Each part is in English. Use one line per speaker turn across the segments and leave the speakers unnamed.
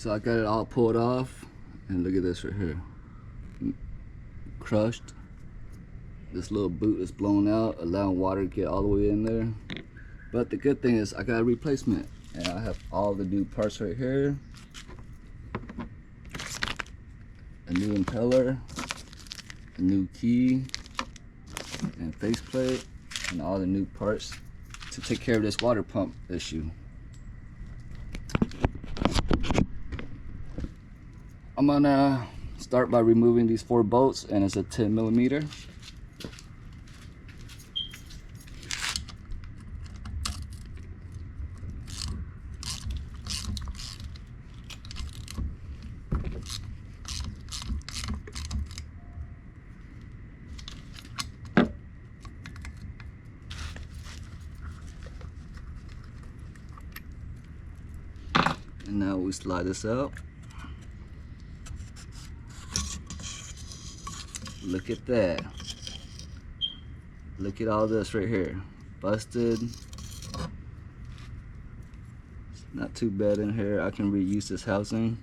So I got it all pulled off, and look at this right here. Crushed. This little boot is blown out, allowing water to get all the way in there. But the good thing is I got a replacement, and I have all the new parts right here. A new impeller, a new key, and faceplate, and all the new parts to take care of this water pump issue. I'm gonna start by removing these 4 bolts, and it's a 10mm. And now we slide this out. Look at that. Look at all this right here. Busted. It's not too bad in here. I can reuse this housing.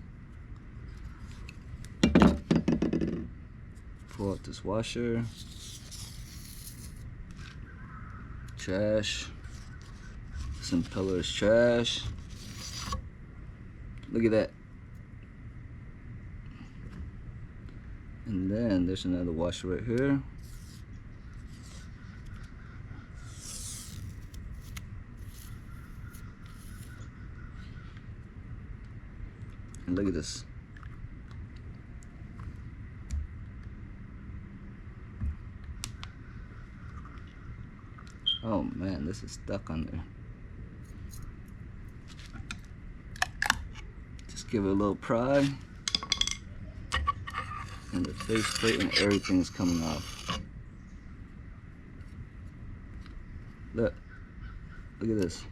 Pull out this washer. Trash. This impeller is trash. Look at that. And then there's another washer right here. And look at this. Oh man, this is stuck on there. Just give it a little pry. And the faceplate and everything's coming off. Look at this.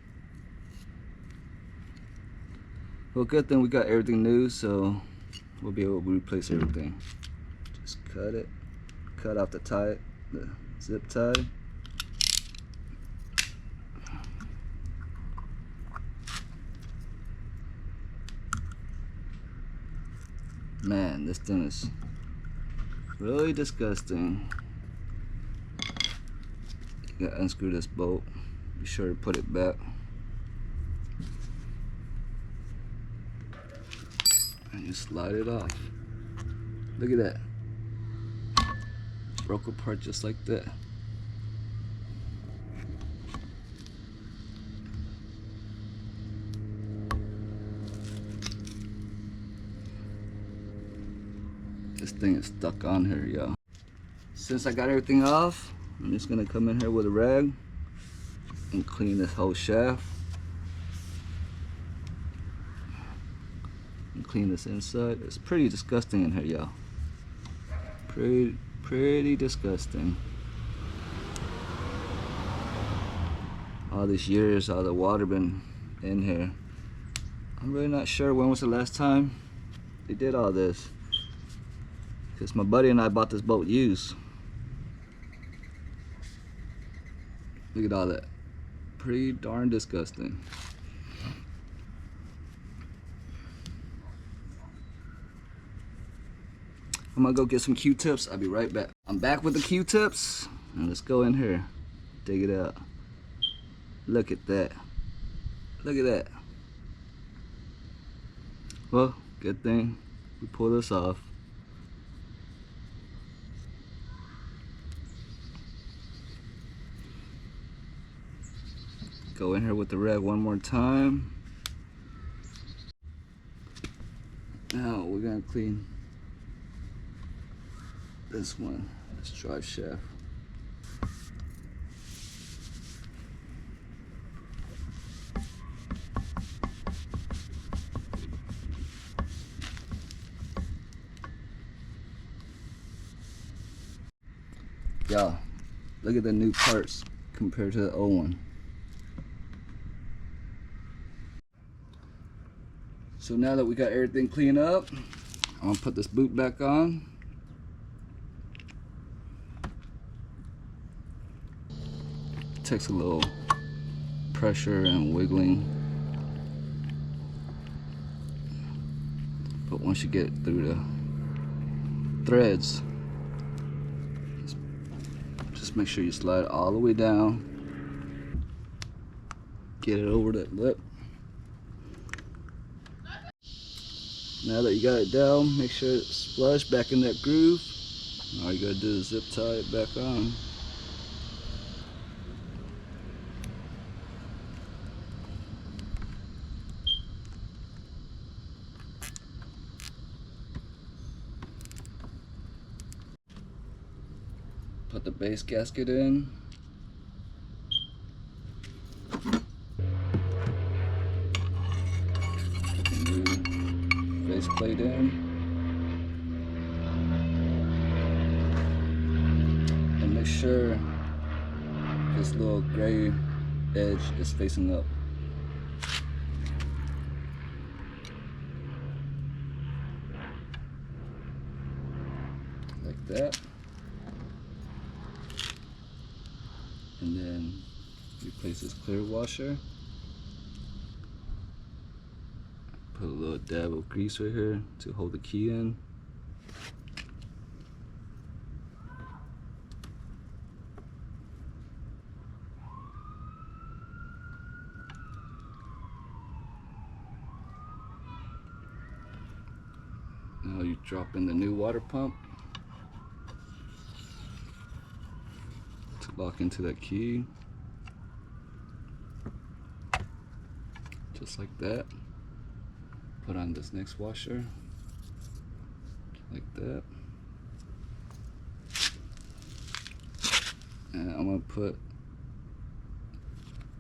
Well, good thing we got everything new, so we'll be able to replace everything. Just cut it, cut off the tie, the zip tie. Man, this thing is really disgusting. You gotta unscrew this bolt. Be sure to put it back. And you slide it off. Look at that. Broke apart just like that. This thing is stuck on here, y'all. Since I got everything off, I'm just gonna come in here with a rag and clean this whole shaft. And clean this inside. It's pretty disgusting in here, y'all. Pretty disgusting. All these years, all the water been in here. I'm really not sure when was the last time they did all this. Because my buddy and I bought this boat used. Look at all that. Pretty darn disgusting. I'm gonna go get some Q-tips. I'll be right back. I'm back with the Q-tips. And let's go in here. Dig it out. Look at that. Look at that. Well, good thing we pull this off. Go in here with the rag one more time. Now we're gonna clean this one, this drive shaft. Y'all, look at the new parts compared to the old one. So now that we got everything cleaned up, I'm gonna put this boot back on. It takes a little pressure and wiggling. But once you get through the threads, just make sure you slide all the way down, get it over that lip. Now that you got it down, make sure it's flush back in that groove. All you gotta do is zip tie it back on. Put the base gasket in. Put the new base plate in. And make sure this little gray edge is facing up. Like that. And then replace this clear washer. Put a little dab of grease right here to hold the key in. Now you drop in the new water pump to lock into that key. Just like that. Put on this next washer, like that. And I'm gonna put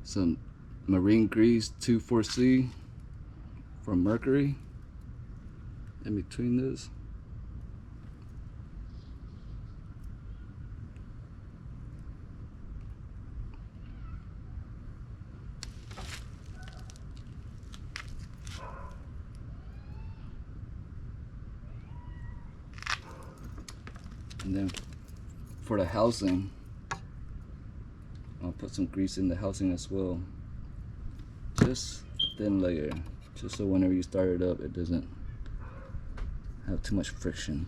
some marine grease 2,4-C from Mercury in between this. And then for the housing, I'll put some grease in the housing as well. Just a thin layer, just so whenever you start it up, it doesn't have too much friction.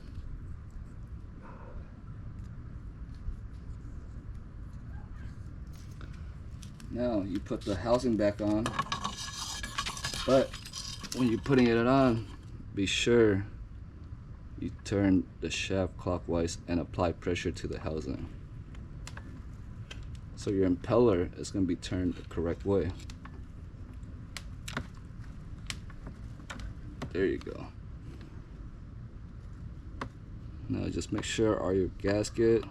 Now you put the housing back on, but when you're putting it on, be sure you turn the shaft clockwise and apply pressure to the housing. So your impeller is going to be turned the correct way. There you go. Now just make sure all your gasket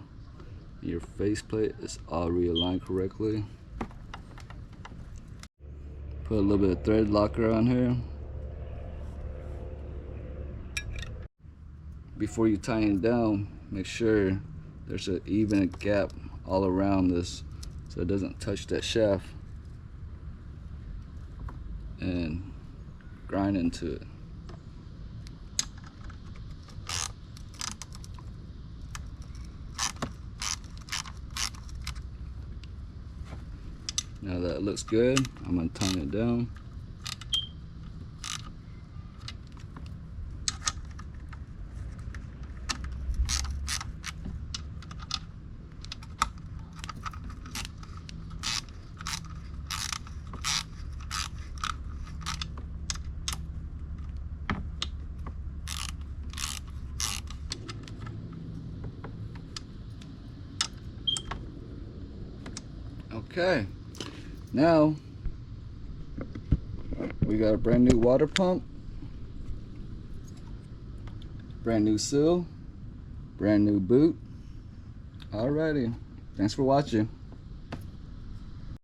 and your faceplate is all realigned correctly. Put a little bit of thread locker on here. Before you tighten it down, make sure there's an even gap all around this so it doesn't touch that shaft and grind into it. Now that it looks good, I'm going to tighten it down. Okay, now we got a brand new water pump, brand new seal, brand new boot. Alrighty, thanks for watching.